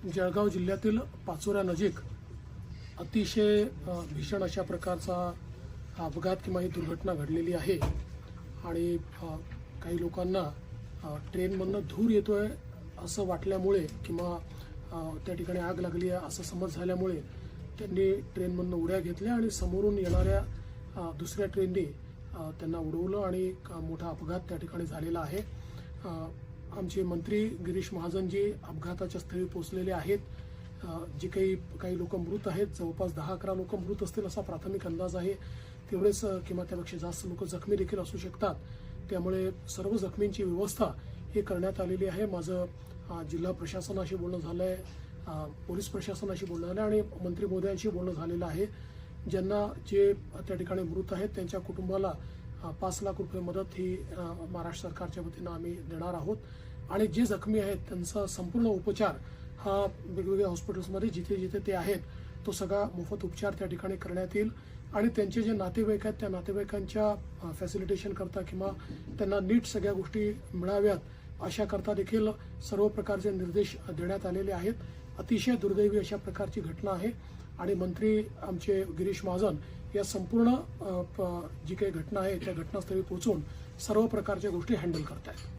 जळगाव जिल्ह्यातील पाचोऱ्यानजीक अतिशय भीषण अशा प्रकारचा अपघात किंवा ही दुर्घटना घडलेली आहे आणि काही लोकांना ट्रेनमधनं धूर येतोय असं वाटल्यामुळे किंवा त्या ठिकाणी आग लागली आहे असं समज झाल्यामुळे त्यांनी ट्रेनमधनं उड्या घेतल्या आणि समोरून येणाऱ्या दुसऱ्या ट्रेनने त्यांना उडवलं आणि मोठा अपघात त्या ठिकाणी झालेला आहे। आमचे मंत्री गिरीश महाजनजी अपघाताच्या स्थळी पोहोचलेले आहेत। जे काही लोक मृत आहेत, जवळपास 10-11 लोक मृत असतील असा प्राथमिक अंदाज आहे। तेवढेच किंवा त्यापेक्षा जास्त लोक जखमी देखील असू शकतात। त्यामुळे सर्व जखमींची व्यवस्था ही करण्यात आलेली आहे। माझं जिल्हा प्रशासनाशी बोलणं झालंय, पोलीस प्रशासनाशी बोलणं झालं आणि मंत्री महोदयांशी बोलणं झालेलं आहे। ज्यांना जे त्या ठिकाणी मृत आहेत त्यांच्या कुटुंबाला 5 लाख रुपये मदत ही महाराष्ट्र सरकारच्या वतीनं आम्ही देणार आहोत आणि जे जखमी आहेत त्यांचा संपूर्ण उपचार हा वेगवेगळ्या हॉस्पिटल्समध्ये जिथे जिथे ते आहेत तो सगळा मोफत उपचार त्या ठिकाणी करण्यात येईल आणि त्यांचे जे नातेवाईक आहेत त्या नातेवाईकांच्या फॅसिलिटेशन करता किंवा त्यांना नीट सगळ्या गोष्टी मिळाव्यात अशा करता देखील सर्व प्रकारचे निर्देश देण्यात आलेले आहेत। अतिशय दुर्दैवी अशा प्रकारची घटना आहे आणि मंत्री आमचे गिरीश महाजन या संपूर्ण जी काही घटना आहे त्या घटनास्थळी पोहोचून सर्व प्रकारच्या गोष्टी हँडल करत आहेत।